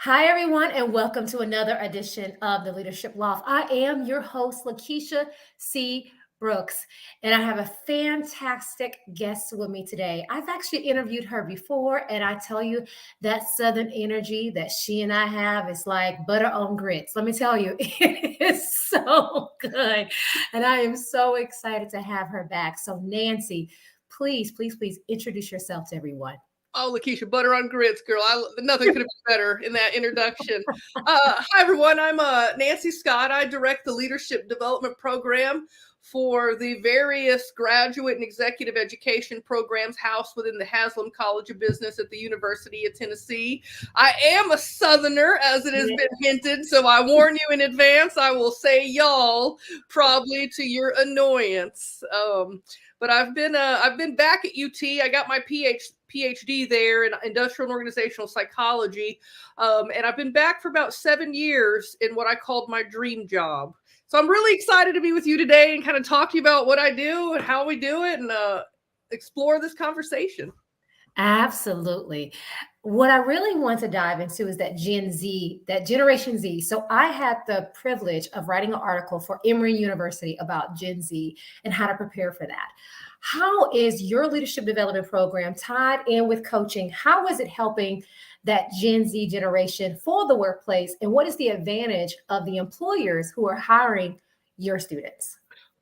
Hi, everyone, and welcome to another edition of the Leadership Loft. I am your host, LaKisha C. Brooks, and I have a fantastic guest with me today. I've actually interviewed her before, and I tell you that Southern energy that she and I have is like butter on grits. Let me tell you, it is so good, and I am so excited to have her back. So, Nancy, please introduce yourself to everyone. Oh, LaKisha, butter on grits, girl. Nothing could have been better in that introduction. Hi, everyone. I'm Nancy Scott. I direct the Leadership Development Program for the various graduate and executive education programs housed within the Haslam College of Business at the University of Tennessee. I am a Southerner, as it has been hinted, so I warn you in advance. I will say y'all probably to your annoyance. But I've been back at UT. I got my PhD there in industrial and organizational psychology. And I've been back for about 7 years in what I called my dream job. So I'm really excited to be with you today and kind of talk to you about what I do and how we do it and explore this conversation. Absolutely. What I really want to dive into is that Gen Z, that Generation Z. So I had the privilege of writing an article for Emory University about Gen Z and how to prepare for that. How is your leadership development program tied in with coaching? How is it helping that Gen Z generation for the workplace? And what is the advantage of the employers who are hiring your students?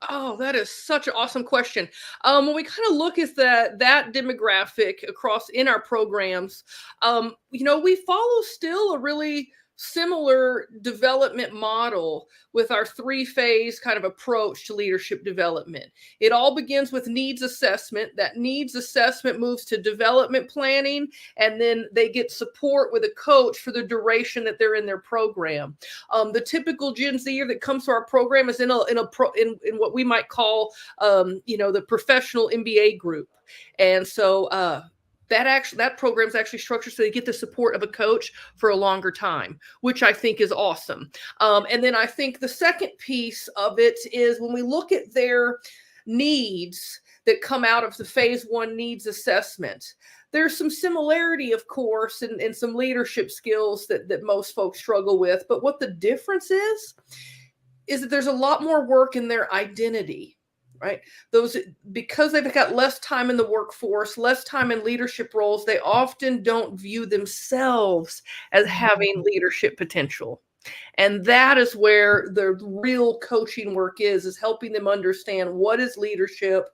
Oh, that is such an awesome question. When we kind of look at that demographic across in our programs, we follow still a really similar development model with our three-phase kind of approach to leadership development. It all begins with needs assessment. That needs assessment moves to development planning, and then they get support with a coach for the duration that they're in their program. The typical Gen Zer that comes to our program is in what we might call the professional MBA group, and so that program is actually structured so they get the support of a coach for a longer time, which I think is awesome. And then I think the second piece of it is when we look at their needs that come out of the phase one needs assessment. There's some similarity, of course, and some leadership skills that most folks struggle with. But what the difference is that there's a lot more work in their identity. Right? Because they've got less time in the workforce, less time in leadership roles, they often don't view themselves as having leadership potential. And that is where the real coaching work is helping them understand what is leadership,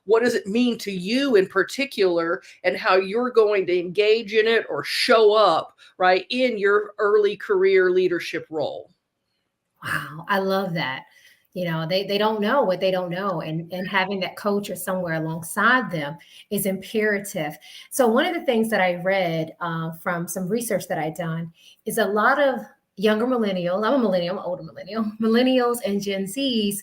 what does it mean to you in particular, and how you're going to engage in it or show up, right, in your early career leadership role. Wow, I love that. They don't know what they don't know, and having that coach or somewhere alongside them is imperative. So one of the things that I read from some research that I've done is a lot of younger millennials, I'm a millennial, I'm an older millennial, millennials and Gen Zs,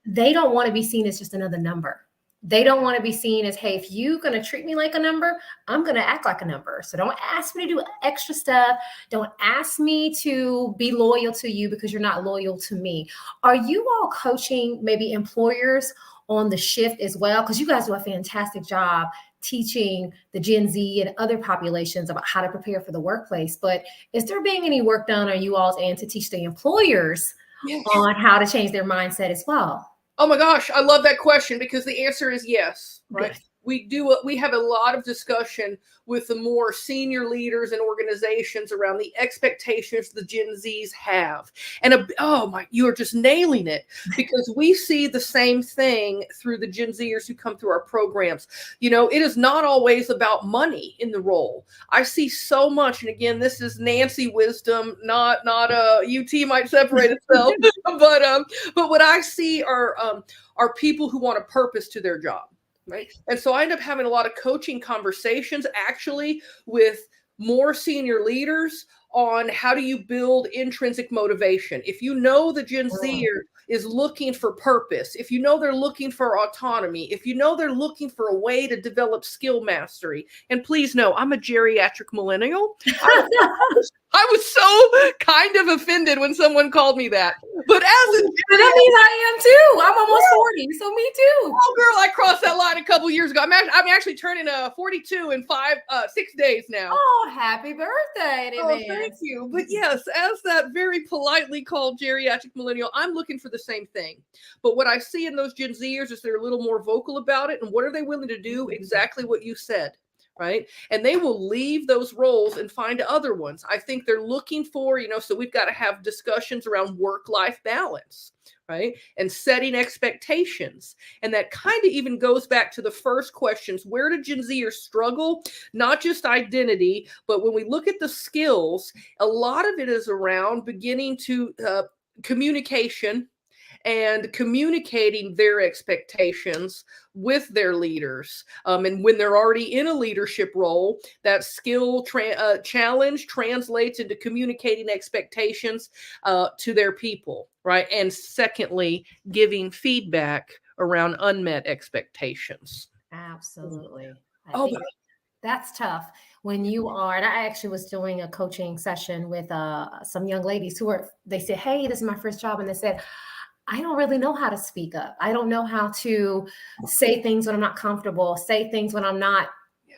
they don't want to be seen as just another number. They don't want to be seen as, hey, if you're going to treat me like a number, I'm going to act like a number. So don't ask me to do extra stuff. Don't ask me to be loyal to you because you're not loyal to me. Are you all coaching maybe employers on the shift as well? Because you guys do a fantastic job teaching the Gen Z and other populations about how to prepare for the workplace. But is there being any work done on you all's end to teach the employers on how to change their mindset as well? Oh my gosh, I love that question because the answer is yes, right? Good. We have a lot of discussion with the more senior leaders and organizations around the expectations the Gen Zs have. And you are just nailing it because we see the same thing through the Gen Zers who come through our programs. It is not always about money in the role. I see so much, and again, this is Nancy wisdom, not UT might separate itself, but what I see are people who want a purpose to their job. Right. And so I end up having a lot of coaching conversations actually with more senior leaders on how do you build intrinsic motivation. If you know the Gen Zer is looking for purpose, if you know they're looking for autonomy, if you know they're looking for a way to develop skill mastery, and please know I'm a geriatric millennial. I was so kind of offended when someone called me that. But that means I am too. I'm almost 40, so me too. Oh, girl, I crossed that line a couple years ago. I'm actually turning 42 in 6 days now. Oh, happy birthday to me. thank you. But yes, as that very politely called geriatric millennial, I'm looking for the same thing. But what I see in those Gen Zers is they're a little more vocal about it. And what are they willing to do? Exactly what you said. Right. And they will leave those roles and find other ones. I think they're looking for, so we've got to have discussions around work-life balance, right? And setting expectations. And that kind of even goes back to the first questions. Where do Gen Zers struggle? Not just identity, but when we look at the skills, a lot of it is around beginning to communication and communicating their expectations with their leaders. And when they're already in a leadership role, that skill challenge translates into communicating expectations to their people, right? And secondly, giving feedback around unmet expectations. Absolutely. I Oh, think that's tough when you are. And I actually was doing a coaching session with some young ladies they said, hey, this is my first job. And they said, I don't really know how to speak up. I don't know how to say things when I'm not comfortable, say things when I'm not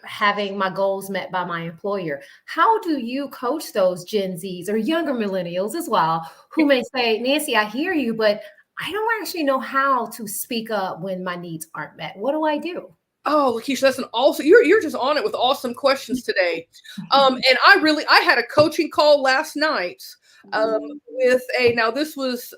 having my goals met by my employer. How do you coach those Gen Zs or younger millennials as well, who may say, Nancy, I hear you, but I don't actually know how to speak up when my needs aren't met. What do I do? Oh, LaKisha, that's you're just on it with awesome questions today. And I had a coaching call last night with now this was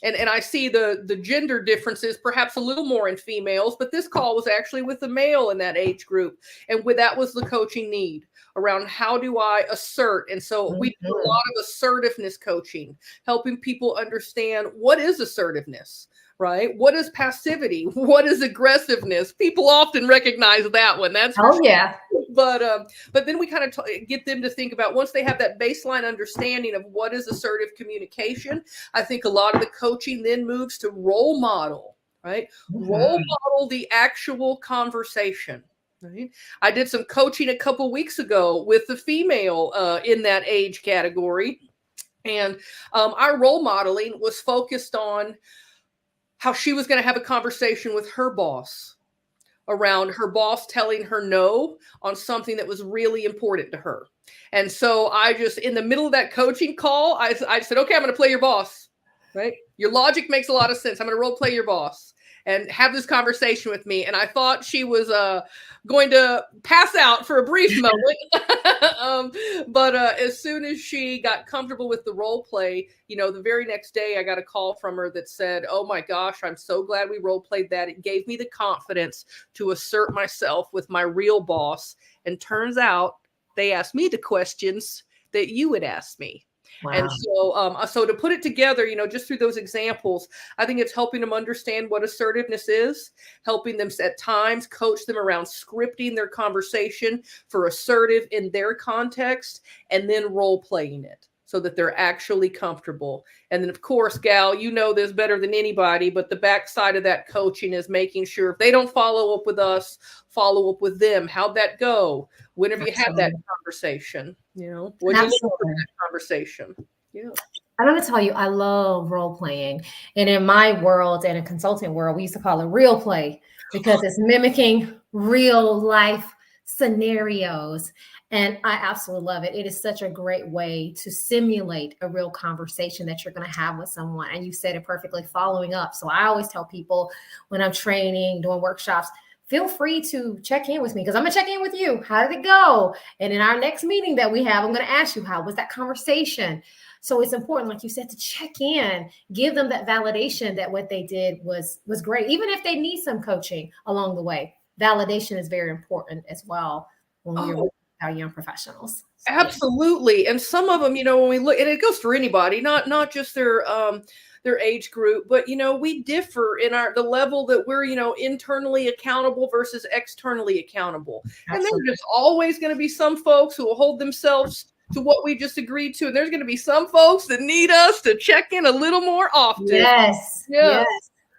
and I see the gender differences perhaps a little more in females, but this call was actually with a male in that age group. And that was the coaching need around how do I assert. And so we do a lot of assertiveness coaching, helping people understand what is assertiveness. Right? What is passivity? What is aggressiveness? People often recognize that one. That's for sure. Yeah. But then we kind of get them to think about, once they have that baseline understanding of what is assertive communication, I think a lot of the coaching then moves to role model, right? Role model the actual conversation. Right? I did some coaching a couple weeks ago with the female in that age category, and our role modeling was focused on how she was going to have a conversation with her boss around her boss telling her no on something that was really important to her. And so I just, in the middle of that coaching call, I said, okay, I'm going to play your boss, right? Your logic makes a lot of sense. I'm going to role play your boss and have this conversation with me. And I thought she was going to pass out for a brief moment. But as soon as she got comfortable with the role play, the very next day I got a call from her that said, oh my gosh, I'm so glad we role played that. It gave me the confidence to assert myself with my real boss. And turns out they asked me the questions that you would ask me. Wow. And so to put it together, just through those examples, I think it's helping them understand what assertiveness is, helping them at times coach them around scripting their conversation for assertive in their context, and then role playing it so that they're actually comfortable. And then, of course, Gal, you know this better than anybody, but the backside of that coaching is making sure if they don't follow up with us, follow up with them. How'd that go? Whenever you have that conversation, what'd you look for that conversation? Yeah. I'm going to tell you, I love role playing. And in my world and a consulting world, we used to call it real play because it's mimicking real life scenarios. And I absolutely love it. It is such a great way to simulate a real conversation that you're going to have with someone. And you said it perfectly, following up. So I always tell people when I'm training, doing workshops, feel free to check in with me because I'm going to check in with you. How did it go? And in our next meeting that we have, I'm going to ask you, how was that conversation? So it's important, like you said, to check in, give them that validation that what they did was great. Even if they need some coaching along the way, validation is very important as well when we're with our young professionals. So, absolutely. And some of them, when we look, and it goes for anybody, not just their age group, but we differ in the level that we're internally accountable versus externally accountable. Absolutely. And there's just always going to be some folks who will hold themselves to what we just agreed to, and there's going to be some folks that need us to check in a little more often. Yes,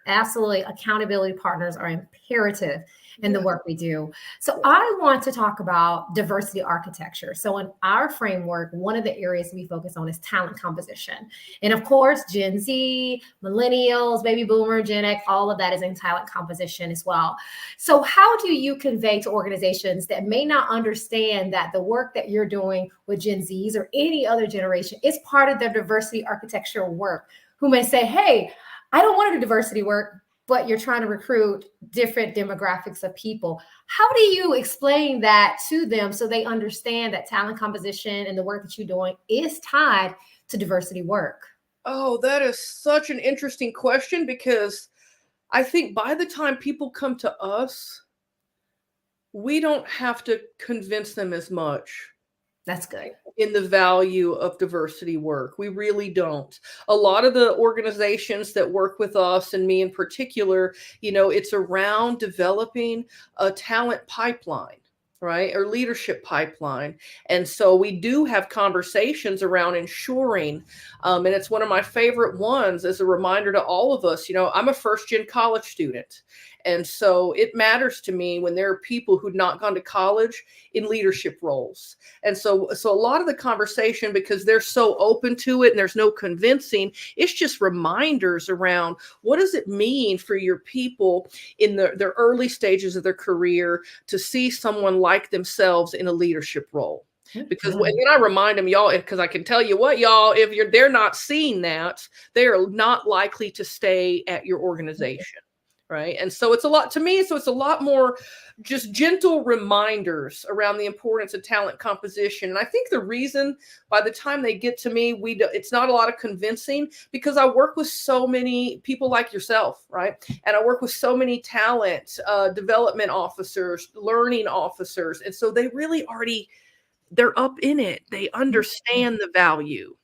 absolutely. Accountability partners are imperative. in the Yeah. work we do. So I want to talk about diversity architecture. So in our framework, one of the areas we focus on is talent composition. And of course, Gen Z, millennials, baby boomer, Gen X, all of that is in talent composition as well. So how do you convey to organizations that may not understand that the work that you're doing with Gen Zs or any other generation is part of their diversity architecture work, who may say, hey, I don't want to do diversity work, but you're trying to recruit different demographics of people. How do you explain that to them so they understand that talent composition and the work that you're doing is tied to diversity work? Oh, that is such an interesting question, because I think by the time people come to us, we don't have to convince them as much That's good. in the value of diversity work. We really don't. A lot of the organizations that work with us, and me in particular, it's around developing a talent pipeline, right? Or leadership pipeline. And so we do have conversations around ensuring, and it's one of my favorite ones as a reminder to all of us, I'm a first gen college student. And so it matters to me when there are people who've not gone to college in leadership roles. And so a lot of the conversation, because they're so open to it and there's no convincing, it's just reminders around what does it mean for your people in their early stages of their career to see someone like themselves in a leadership role. Because when I remind them, y'all, because I can tell you what, y'all, if they're not seeing that, they are not likely to stay at your organization. Right. And so it's a lot to me. So it's a lot more just gentle reminders around the importance of talent composition. And I think the reason by the time they get to me, it's not a lot of convincing, because I work with so many people like yourself. Right. And I work with so many talent development officers, learning officers. And so they really they're up in it. They understand the value.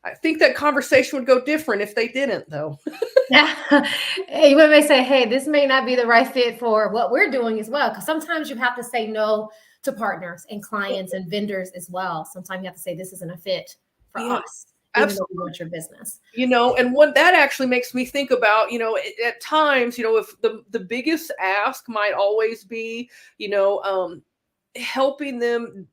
I think that conversation would go different if they didn't, though. You may say, hey, this may not be the right fit for what we're doing as well. Because sometimes you have to say no to partners and clients and vendors as well. Sometimes you have to say this isn't a fit for us, even though we want your business. And what that actually makes me think about, at times, if the biggest ask might always be, helping them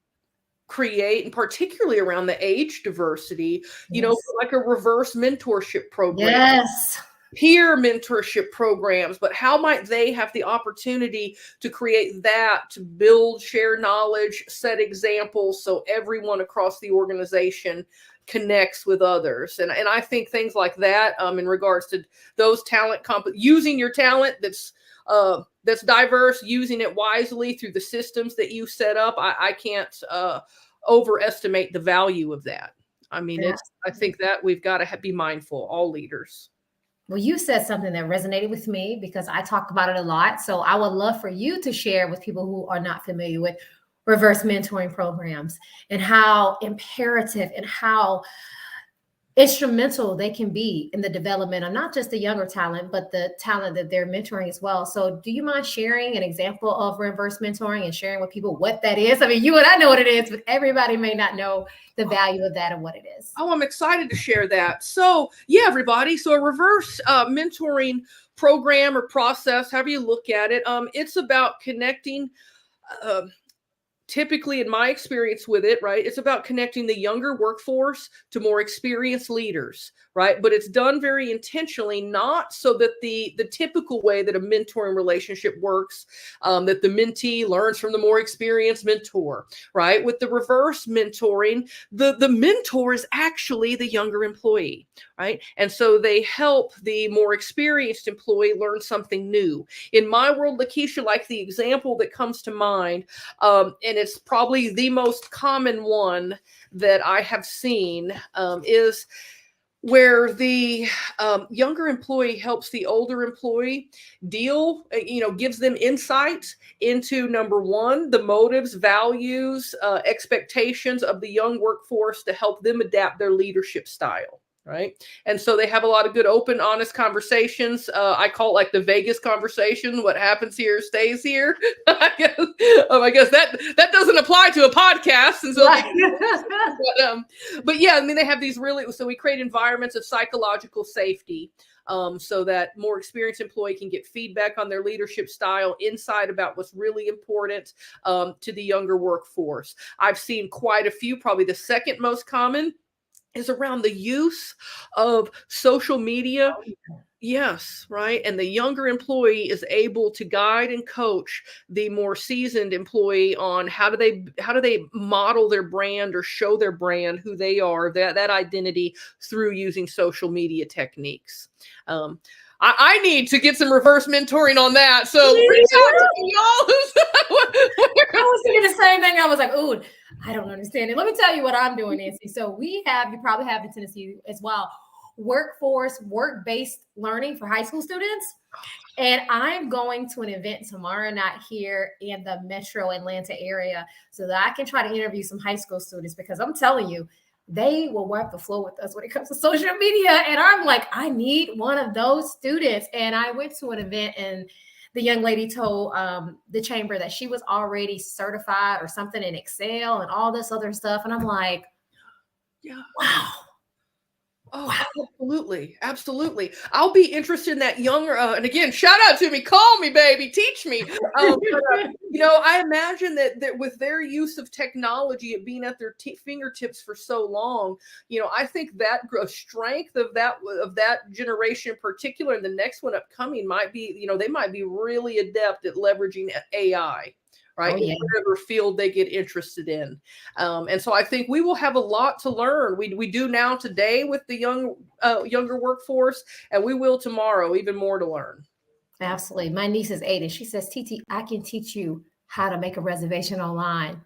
create, and particularly around the age diversity, like a reverse mentorship program. Yes. Peer mentorship programs, but how might they have the opportunity to create that, to build, share knowledge, set examples, so everyone across the organization connects with others. And I think things like that, in regards to those using your talent that's diverse, using it wisely through the systems that you set up. I can't overestimate the value of that. I mean, I think that we've got to be mindful, all leaders. Well, you said something that resonated with me because I talk about it a lot. So I would love for you to share with people who are not familiar with reverse mentoring programs and how imperative and how instrumental they can be in the development of not just the younger talent, but the talent that they're mentoring as well. So do you mind sharing an example of reverse mentoring and sharing with people what that is? I mean, you and I know what it is, but everybody may not know the value of that and what it is. Oh, I'm excited to share that. So yeah, everybody. So a reverse mentoring program or process, however you look at it, it's about connecting, typically in my experience with it, right, it's about connecting the younger workforce to more experienced leaders, right? But it's done very intentionally, not so that the typical way that a mentoring relationship works, that the mentee learns from the more experienced mentor, right? With the reverse mentoring, the mentor is actually the younger employee, right? And so they help the more experienced employee learn something new. In my world, LaKisha, like the example that comes to mind, and it's probably the most common one that I have seen, is where the younger employee helps the older employee gives them insight into, number one, the motives, values, expectations of the young workforce to help them adapt their leadership style. Right. And so they have a lot of good, open, honest conversations. I call it like the Vegas conversation. What happens here stays here. I guess that doesn't apply to a podcast. And so, but yeah, I mean, they have these so we create environments of psychological safety so that more experienced employee can get feedback on their leadership style, insight about what's really important to the younger workforce. I've seen quite a few, probably the second most common is around the use of social media. Yes, right. And the younger employee is able to guide and coach the more seasoned employee on how do they model their brand or show their brand, who they are, that identity through using social media techniques. I need to get some reverse mentoring on that. So reach out to me, I was thinking the same thing. I was like, ooh, I don't understand it. Let me tell you what I'm doing, Nancy. So we have, you probably have in Tennessee as well, work-based learning for high school students. And I'm going to an event tomorrow night here in the metro Atlanta area so that I can try to interview some high school students, because I'm telling you, they will wipe the floor with us when it comes to social media. And I'm like, I need one of those students. And I went to an event, and the young lady told the chamber that she was already certified or something in Excel and all this other stuff. And I'm like, yeah. Wow. Oh, absolutely. Absolutely. I'll be interested in that younger, and again, shout out to me, call me, baby, teach me. I imagine that with their use of technology, it being at their fingertips for so long, I think that strength of that generation in particular, and the next one upcoming might be, they might be really adept at leveraging AI. Right, in whatever field they get interested in. And so I think we will have a lot to learn. We do now today with the younger workforce, and we will tomorrow, even more to learn. Absolutely. My niece is 8, and she says, TT, I can teach you how to make a reservation online.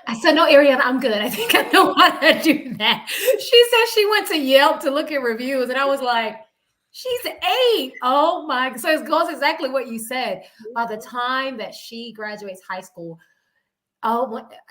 I said, no, Ariana, I'm good. I think I know how to do that. She said she went to Yelp to look at reviews, and I was like, she's 8. Oh my. So it goes exactly what you said. By the time that she graduates high school,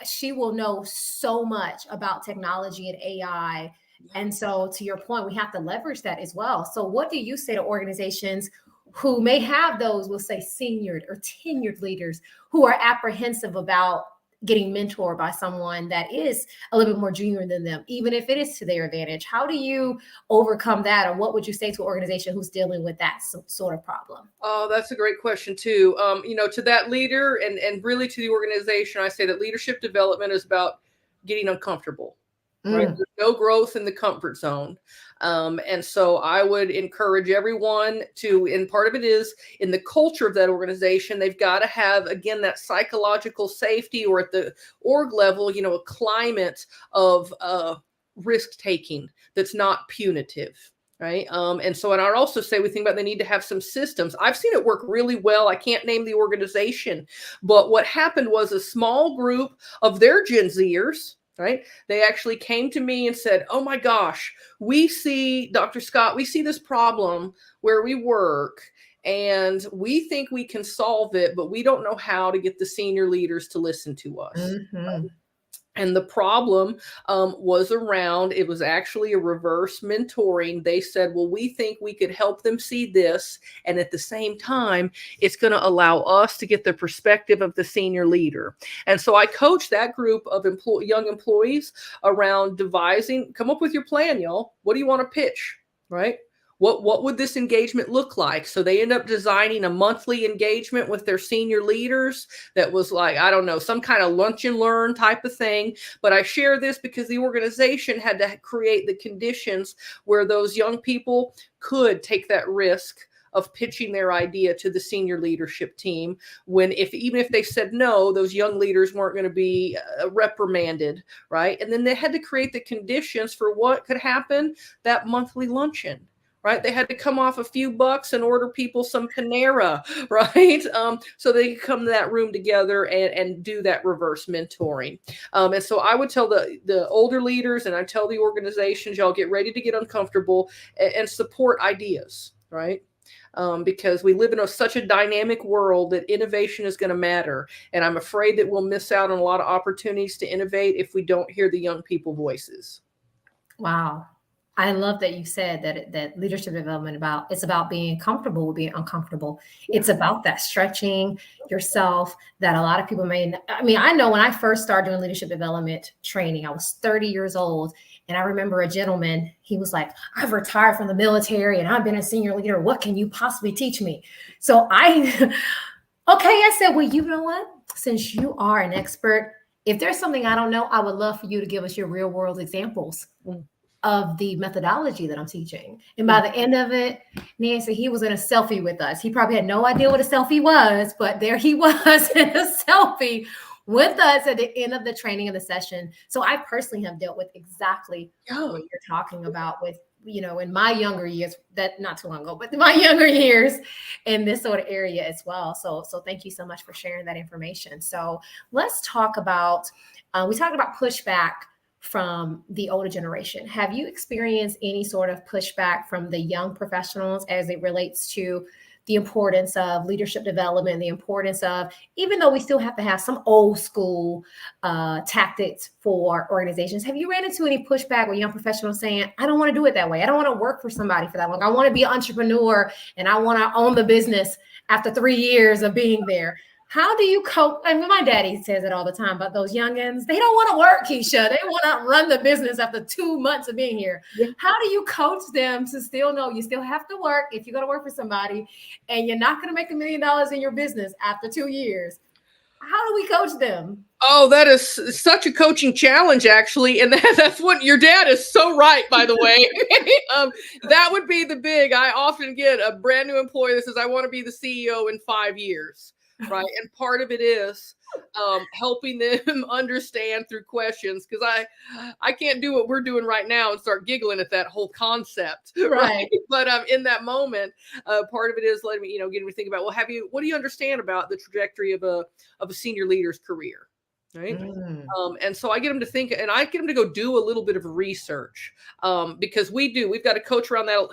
she will know so much about technology and AI. And so to your point, we have to leverage that as well. So what do you say to organizations who may have those, we'll say, seniored or tenured leaders who are apprehensive about getting mentored by someone that is a little bit more junior than them, even if it is to their advantage? How do you overcome that? Or what would you say to an organization who's dealing with that sort of problem? Oh, that's a great question too. To that leader and really to the organization, I say that leadership development is about getting uncomfortable. Right? There's no growth in the comfort zone. And so I would encourage everyone to, and part of it is in the culture of that organization, they've got to have, again, that psychological safety, or at the org level, a climate of risk taking that's not punitive. Right. And I'd also say we think about they need to have some systems. I've seen it work really well. I can't name the organization, but what happened was a small group of their Gen Zers, right? They actually came to me and said, oh my gosh, we see, Dr. Scott, we see this problem where we work and we think we can solve it, but we don't know how to get the senior leaders to listen to us. Mm-hmm. And the problem was around, it was actually a reverse mentoring. They said, well, we think we could help them see this. And at the same time, it's going to allow us to get the perspective of the senior leader. And so I coached that group of young employees around devising, come up with your plan, y'all. What do you want to pitch, right? What would this engagement look like? So they end up designing a monthly engagement with their senior leaders that was like, I don't know, some kind of lunch and learn type of thing. But I share this because the organization had to create the conditions where those young people could take that risk of pitching their idea to the senior leadership team, when even if they said no, those young leaders weren't going to be reprimanded, right? And then they had to create the conditions for what could happen that monthly luncheon. Right, they had to come off a few bucks and order people some Panera, right? So they could come to that room together and do that reverse mentoring. And so I would tell the older leaders, and I tell the organizations, y'all get ready to get uncomfortable and support ideas, right? Because we live in such a dynamic world that innovation is going to matter. And I'm afraid that we'll miss out on a lot of opportunities to innovate if we don't hear the young people voices. Wow. I love that you said that leadership development it's about being comfortable with being uncomfortable. Yeah. It's about that stretching yourself that a lot of people may. I mean, I know when I first started doing leadership development training, I was 30 years old, and I remember a gentleman. He was like, "I've retired from the military and I've been a senior leader. What can you possibly teach me?" So okay, I said, "Well, you know what? Since you are an expert, if there's something I don't know, I would love for you to give us your real world examples of the methodology that I'm teaching." And by the end of it, Nancy, he was in a selfie with us. He probably had no idea what a selfie was, but there he was in a selfie with us at the end of the training of the session. So I personally have dealt with exactly what you're talking about with, in my younger years, that not too long ago, but my younger years in this sort of area as well. So thank you so much for sharing that information. So let's talk about, we talked about pushback from the older generation. Have you experienced any sort of pushback from the young professionals as it relates to the importance of leadership development, the importance of, even though we still have to have some old school tactics for organizations, have you ran into any pushback with young professionals saying, I don't want to do it that way. I don't want to work for somebody for that long. I want to be an entrepreneur and I want to own the business after 3 years of being there. How do you cope? I mean, my daddy says it all the time about those youngins. They don't want to work, Keisha. They want to run the business after 2 months of being here. Yeah. How do you coach them to still know you still have to work if you're going to work for somebody and you're not going to make $1 million in your business after 2 years? How do we coach them? Oh, that is such a coaching challenge, actually. And that's what your dad is so right, by the way. That would be the big. I often get a brand new employee that says, I want to be the CEO in 5 years. Right. And part of it is helping them understand through questions, because I can't do what we're doing right now and start giggling at that whole concept. Right. But in that moment, part of it is letting me, getting me to think about, well, what do you understand about the trajectory of a senior leader's career? Right. And so I get them to think, and I get them to go do a little bit of research because we've got a coach around that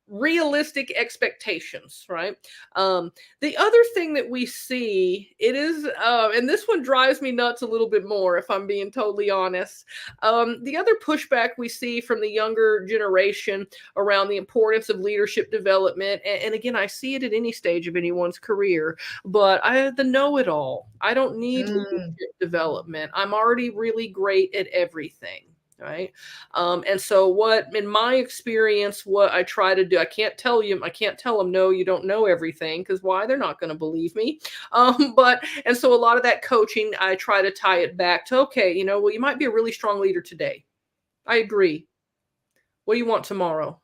realistic expectations, right? The other thing that we see, it is, and this one drives me nuts a little bit more, if I'm being totally honest. The other pushback we see from the younger generation around the importance of leadership development, and again, I see it at any stage of anyone's career, but the know-it-all. I don't need leadership development. I'm already really great at everything. Right. And so what, in my experience, what I try to do, I can't tell them, no, you don't know everything, because why? They're not going to believe me. And so a lot of that coaching, I try to tie it back to, okay, well, you might be a really strong leader today. I agree. What do you want tomorrow?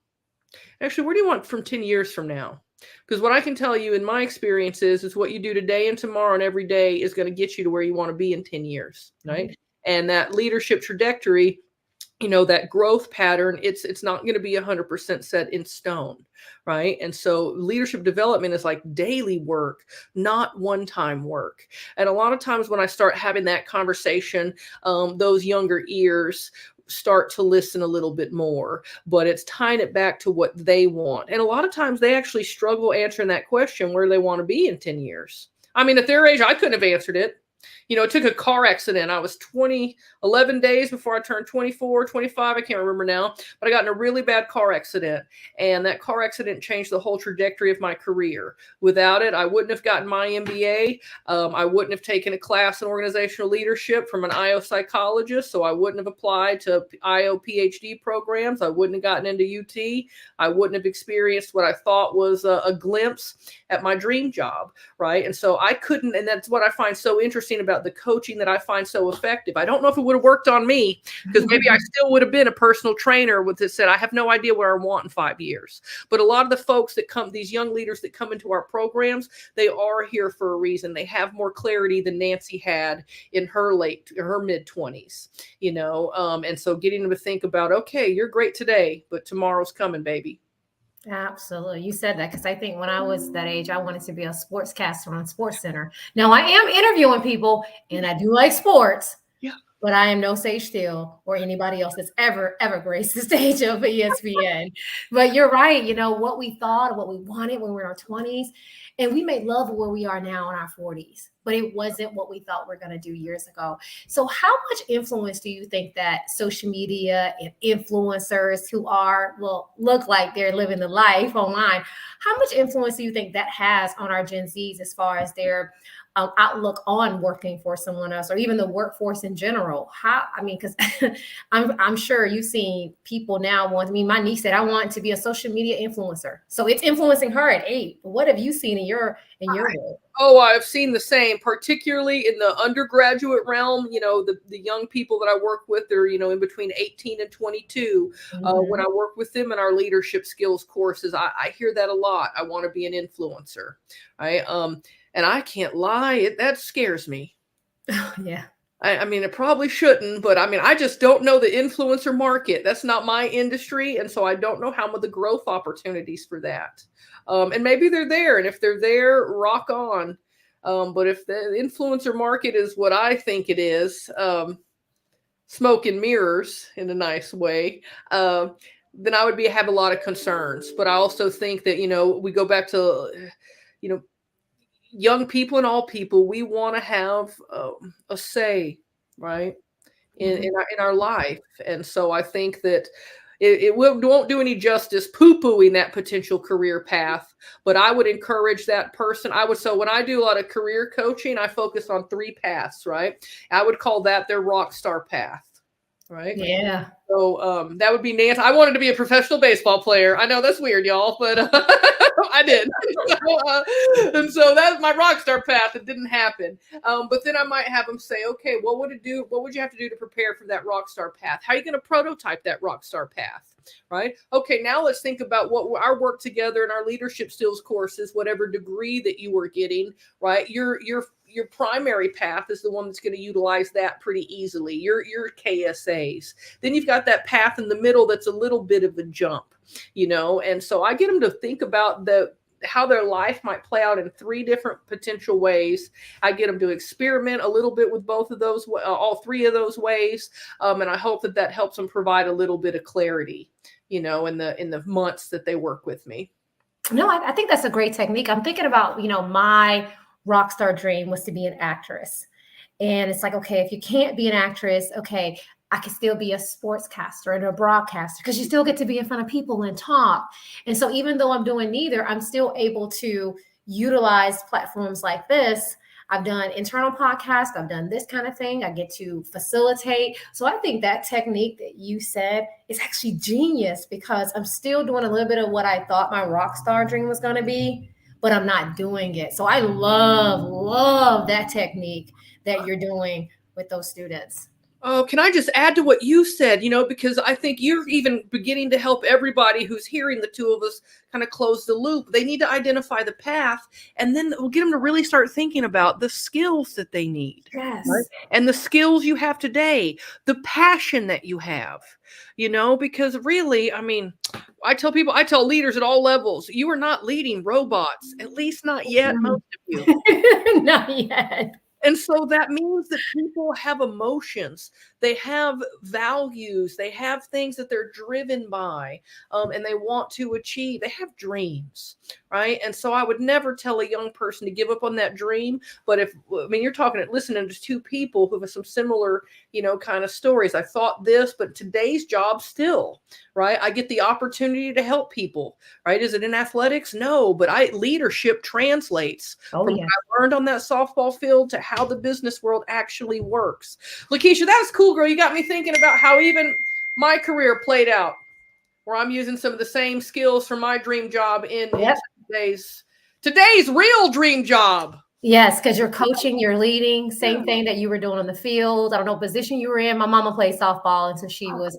Actually, what do you want from 10 years from now? Because what I can tell you in my experience is what you do today and tomorrow and every day is going to get you to where you want to be in 10 years. Right. And that leadership trajectory, that growth pattern, it's not going to be 100% set in stone, right? And so leadership development is like daily work, not one-time work. And a lot of times when I start having that conversation, those younger ears start to listen a little bit more, but it's tying it back to what they want. And a lot of times they actually struggle answering that question, where they want to be in 10 years. I mean, at their age, I couldn't have answered it. It took a car accident. I was 11 days before I turned 24, 25. I can't remember now, but I got in a really bad car accident. And that car accident changed the whole trajectory of my career. Without it, I wouldn't have gotten my MBA. I wouldn't have taken a class in organizational leadership from an IO psychologist. So I wouldn't have applied to IO PhD programs. I wouldn't have gotten into UT. I wouldn't have experienced what I thought was a glimpse at my dream job. Right. And so I couldn't, and that's what I find so interesting about the coaching that I find so effective. I don't know if it would have worked on me, because maybe I still would have been a personal trainer with this said, I have no idea where I want in 5 years. But a lot of the folks that come, these young leaders that come into our programs, they are here for a reason. They have more clarity than Nancy had in her mid-20s, and so getting them to think about, okay, you're great today, but tomorrow's coming, baby. Absolutely. You said that because I think when I was that age, I wanted to be a sportscaster on SportsCenter. Now I am interviewing people and I do like sports. Yeah. but I am no Sage Steele or anybody else that's ever graced the stage of ESPN. But you're right. You know, what we thought, what we wanted when we were in our 20s, and we may love where we are now in our 40s, but it wasn't what we thought we are going to do years ago. So how much influence do you think that social media and influencers who are, well, look like they're living the life online, how much influence do you think that has on our Gen Zs as far as their outlook on working for someone else, or even the workforce in general? How, I mean, because I'm sure you've seen people now want. I mean, my niece said I want to be a social media influencer, so it's influencing her at 8. But what have you seen in your world? Oh, I've seen the same, particularly in the undergraduate realm. You know, the young people that I work with, they're, you know, in between 18 and 22. When Mm-hmm. I work with them in our leadership skills courses, I hear that a lot. I want to be an influencer, right? And I can't lie, that scares me. Yeah. I mean, it probably shouldn't, but I mean, I just don't know the influencer market. That's not my industry, and so I don't know how the growth opportunities for that. And maybe they're there, and if they're there, rock on. But if the influencer market is what I think it is, smoke and mirrors in a nice way, then I would have a lot of concerns. But I also think that, you know, we go back to, you know, young people and all people, we want to have a say, right, Mm-hmm. in our life. And so I think that won't do any justice poo-pooing that potential career path, but I would encourage that person. So when I do a lot of career coaching, I focus on 3 paths, right? I would call that their rock star path, right? Yeah. So that would be Nancy. I wanted to be a professional baseball player. I know that's weird, y'all, but I did. And so that's my rock star path. It didn't happen. But then I might have them say, okay, what would it do? What would you have to do to prepare for that rock star path? How are you going to prototype that rock star path? Right? Okay, now let's think about what our work together in our leadership skills courses, whatever degree that you were getting, right? Your primary path is the one that's going to utilize that pretty easily. Your KSAs. Then you've got that path in the middle that's a little bit of a jump, you know. And so I get them to think about how their life might play out in 3 different potential ways. I get them to experiment a little bit with both of those, all 3 of those ways, and I hope that helps them provide a little bit of clarity, you know, in the months that they work with me. No, I think that's a great technique. I'm thinking about, you know, my rock star dream was to be an actress. And it's like, okay, if you can't be an actress, okay, I can still be a sportscaster and a broadcaster, because you still get to be in front of people and talk. And so even though I'm doing neither, I'm still able to utilize platforms like this. I've done internal podcasts. I've done this kind of thing. I get to facilitate. So I think that technique that you said is actually genius, because I'm still doing a little bit of what I thought my rock star dream was going to be, but I'm not doing it. So I love that technique that you're doing with those students. Oh, can I just add to what you said, you know, because I think you're even beginning to help everybody who's hearing the 2 of us kind of close the loop. They need to identify the path, and then we'll get them to really start thinking about the skills that they need. Right? Yes. And the skills you have today, the passion that you have, you know, because really, I mean, I tell leaders at all levels, you are not leading robots, at least not yet, most of you. Not yet. And so that means that people have emotions, they have values, they have things that they're driven by, and they want to achieve. They have dreams, right? And so I would never tell a young person to give up on that dream. But I mean, you're listening to 2 people who have some similar, you know, kind of stories. I thought this, but today's job still, right? I get the opportunity to help people, right? Is it in athletics? No, but leadership translates Oh, from what yeah. I learned on that softball field to how the business world actually works. LaKisha, that was cool, girl. You got me thinking about how even my career played out, where I'm using some of the same skills from my dream job in Yep. today's real dream job. Yes, because you're coaching, you're leading, same thing that you were doing on the field. I don't know what position you were in. My mama played softball until she was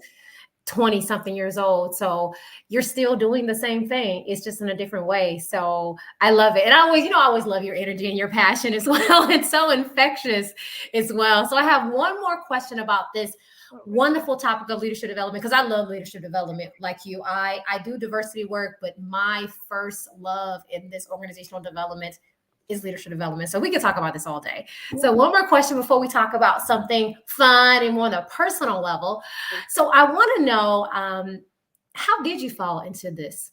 20 something years old. So you're still doing the same thing. It's just in a different way. So I love it. And I always love your energy and your passion as well. It's so infectious as well. So I have one more question about this wonderful topic of leadership development, because I love leadership development like you. I do diversity work, but my first love in this organizational development is leadership development. So we can talk about this all day. So one more question before we talk about something fun and more on a personal level. So I want to know, how did you fall into this?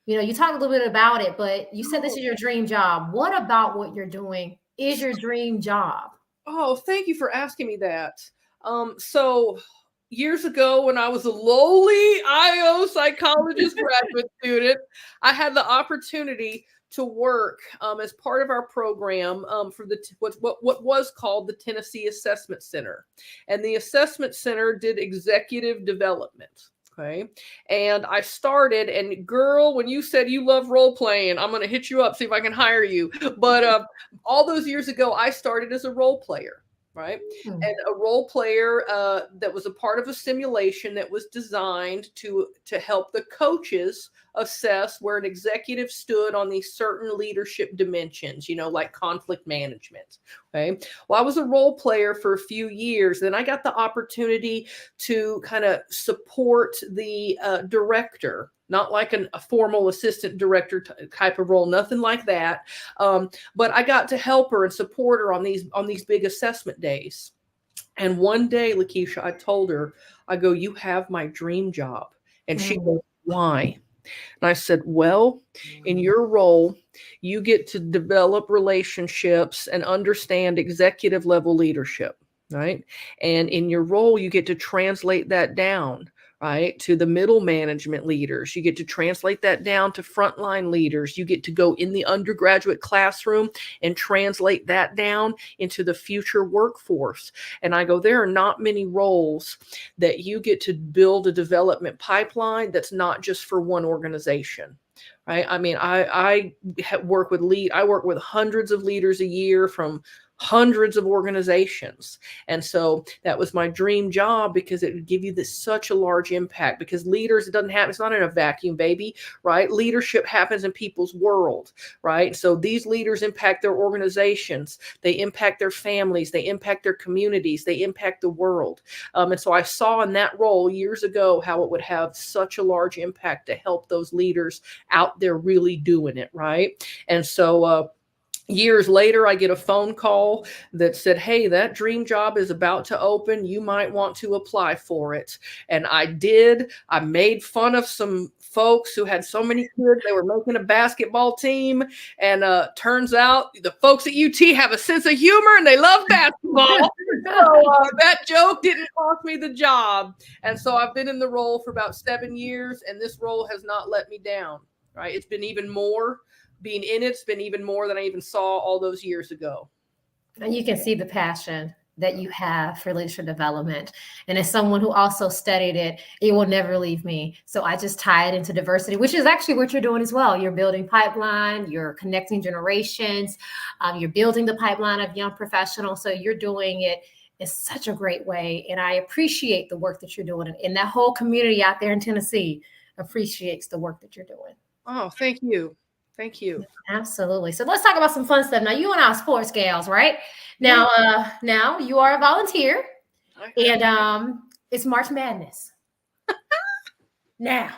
You know, you talked a little bit about it, but you said this is your dream job. What about what you're doing is your dream job? Oh, thank you for asking me that. So years ago, when I was a lowly IO psychologist graduate student, I had the opportunity to work as part of our program for what was called the Tennessee Assessment Center, and the Assessment Center did executive development. Okay. And I started, and girl, when you said you love role playing, I'm going to hit you up, see if I can hire you. But all those years ago, I started as a role player, right? And a role player that was a part of a simulation that was designed to help the coaches assess where an executive stood on these certain leadership dimensions, you know, like conflict management. Okay. Well, I was a role player for a few years. Then I got the opportunity to kind of support the director, not like a formal assistant director type of role, nothing like that. But I got to help her and support her on these big assessment days. And one day, LaKisha, I told her, I go, you have my dream job. And she goes, why? And I said, well, in your role, you get to develop relationships and understand executive level leadership, right? And in your role, you get to translate that down, right, to the middle management leaders. You get to translate that down to frontline leaders. You get to go in the undergraduate classroom and translate that down into the future workforce. And I go, there are not many roles that you get to build a development pipeline that's not just for one organization. Right. I mean, I work with hundreds of leaders a year from hundreds of organizations. And so that was my dream job, because it would give you such a large impact, because leaders, it's not in a vacuum, baby, right? Leadership happens in people's world, right? So these leaders impact their organizations, they impact their families, they impact their communities, they impact the world. And so I saw in that role years ago how it would have such a large impact to help those leaders out there really doing it, right? And so, years later, I get a phone call that said, hey, that dream job is about to open. You might want to apply for it. And I did. I made fun of some folks who had so many kids. They were making a basketball team. And turns out the folks at UT have a sense of humor and they love basketball. So that joke didn't cost me the job. And so I've been in the role for about 7 years, and this role has not let me down, right? It's been even more. Being in it's been even more than I even saw all those years ago. And you can see the passion that you have for leadership development. And as someone who also studied it, it will never leave me. So I just tie it into diversity, which is actually what you're doing as well. You're building pipeline, you're connecting generations, you're building the pipeline of young professionals. So you're doing it in such a great way. And I appreciate the work that you're doing. And that whole community out there in Tennessee appreciates the work that you're doing. Oh, thank you. Thank you. Absolutely. So let's talk about some fun stuff. Now, you and I are sports gals, right? Now, now you are a volunteer, and it's March Madness. Now,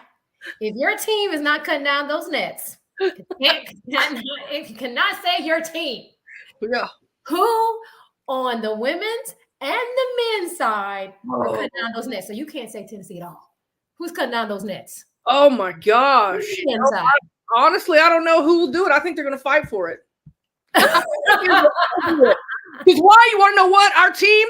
if your team is not cutting down those nets, it cannot say your team. Yeah. Who on the women's and the men's side are cutting down those nets? So you can't say Tennessee at all. Who's cutting down those nets? Oh my gosh. Honestly, I don't know who will do it. I think they're going to fight for it. Because why? You want to know what? Our team,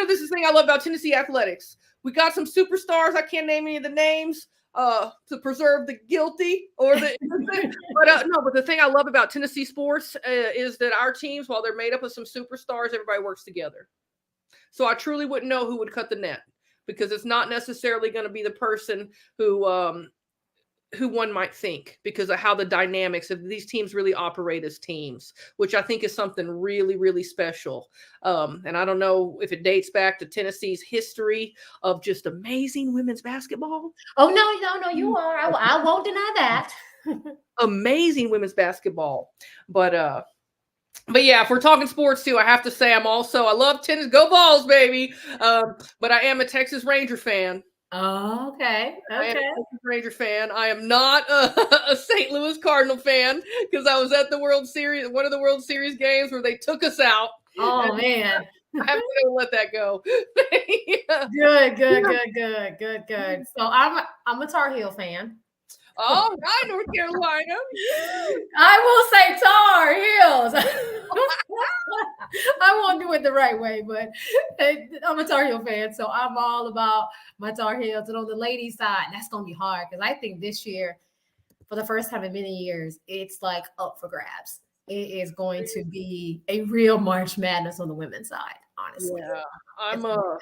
this is the thing I love about Tennessee athletics. We got some superstars. I can't name any of the names to preserve the guilty or the innocent. But the thing I love about Tennessee sports is that our teams, while they're made up of some superstars, everybody works together. So I truly wouldn't know who would cut the net, because it's not necessarily going to be the person who one might think, because of how the dynamics of these teams really operate as teams, which I think is something really, really special. And I don't know if it dates back to Tennessee's history of just amazing women's basketball. Oh, no, you are. I won't deny that. Amazing women's basketball. But yeah, if we're talking sports too, I have to say I love tennis. Go Vols, baby. But I am a Texas Ranger fan. Oh, okay. I am Okay. a Texas Ranger fan. I am not a St. Louis Cardinal fan because I was at the World Series, one of the World Series games where they took us out, and Oh man. I haven't been able to let that go. Yeah. Good, good, good, good, good, good. So I'm a Tar Heel fan. All right, North Carolina. I will say Tar Heels. I won't do it the right way, but I'm a Tar Heel fan, so I'm all about my Tar Heels. And on the ladies' side, that's gonna be hard because I think this year, for the first time in many years, it's like up for grabs. It is going to be a real March Madness on the women's side, honestly. Yeah, It's I'm gonna uh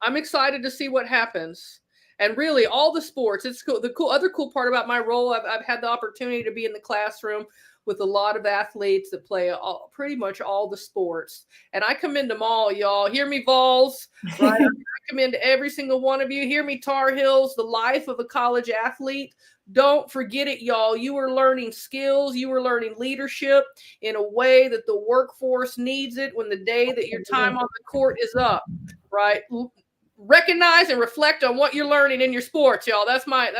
I'm excited to see what happens. And really, all the sports. It's cool. The other cool part about my role, I've had the opportunity to be in the classroom with a lot of athletes that play pretty much all the sports. And I come into them all, y'all. Hear me, Vols, right? be I come into every single one of you. Hear me, Tar Heels, the life of a college athlete. Don't forget it, y'all. You are learning skills. You are learning leadership in a way that the workforce needs it when the day that your time on the court is up, right? Recognize and reflect on what you're learning in your sports, y'all. That's my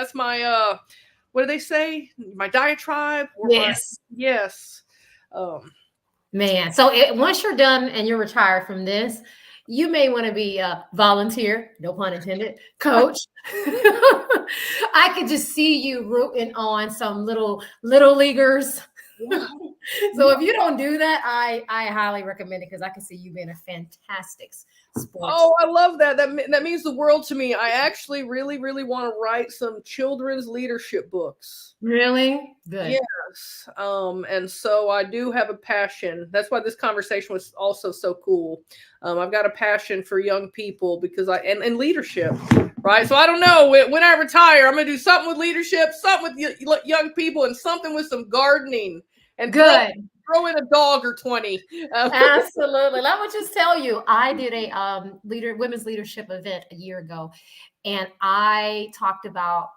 what do they say? My diatribe or my yes. yes. Um Man, so once you're done and you're retired from this, you may want to be a volunteer, no pun intended, coach. I could just see you rooting on some little leaguers. yeah. So if you don't do that, I highly recommend it because I can see you being a fantastic sports. Oh, I love that. That means the world to me. I actually really, really want to write some children's leadership books. Really good. Yes. And so I do have a passion. That's why this conversation was also so cool. I've got a passion for young people because and leadership, right? So I don't know when I retire, I'm gonna do something with leadership, something with young people, and something with some gardening and Good. throw in a dog or 20. Absolutely. Let me just tell you, I did a women's leadership event a year ago, and I talked about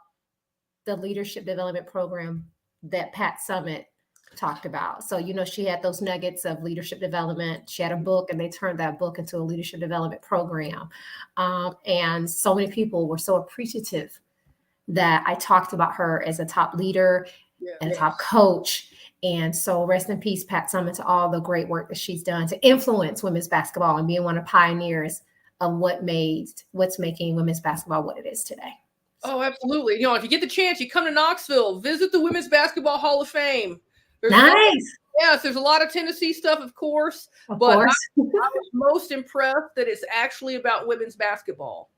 the leadership development program that Pat Summit talked about. So, she had those nuggets of leadership development. She had a book, and they turned that book into a leadership development program. And so many people were so appreciative that I talked about her as a top leader and a Yes. top coach. And so, rest in peace, Pat Summit, to all the great work that she's done to influence women's basketball and being one of the pioneers of what's making women's basketball what it is today. Oh, absolutely. If you get the chance, you come to Knoxville, visit the Women's Basketball Hall of Fame. There's a lot Nice. Yes, there's a lot of Tennessee stuff, of course, Of but course. I was most impressed that it's actually about women's basketball.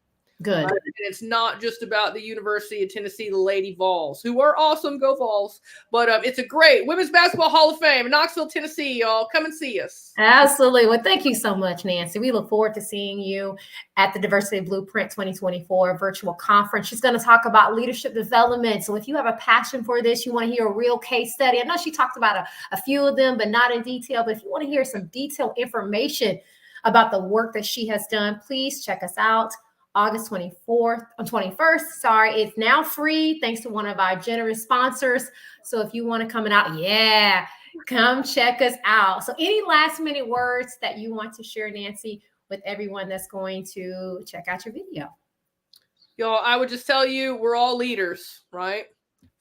Good. And it's not just about the University of Tennessee, the Lady Vols, who are awesome. Go Vols. But it's a great Women's Basketball Hall of Fame in Knoxville, Tennessee, y'all. Come and see us. Absolutely. Well, thank you so much, Nancy. We look forward to seeing you at the Diversity Blueprint 2024 virtual conference. She's going to talk about leadership development. So if you have a passion for this, you want to hear a real case study. I know she talked about a few of them, but not in detail. But if you want to hear some detailed information about the work that she has done, please check us out. August 21st. Sorry, it's now free thanks to one of our generous sponsors. So if you want to come out, come check us out. So any last minute words that you want to share, Nancy, with everyone that's going to check out your video? Y'all, I would just tell you, we're all leaders, right?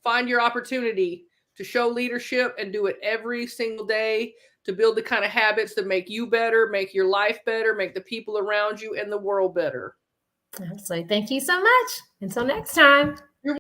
Find your opportunity to show leadership and do it every single day to build the kind of habits that make you better, make your life better, make the people around you and the world better. So thank you so much. Until next time.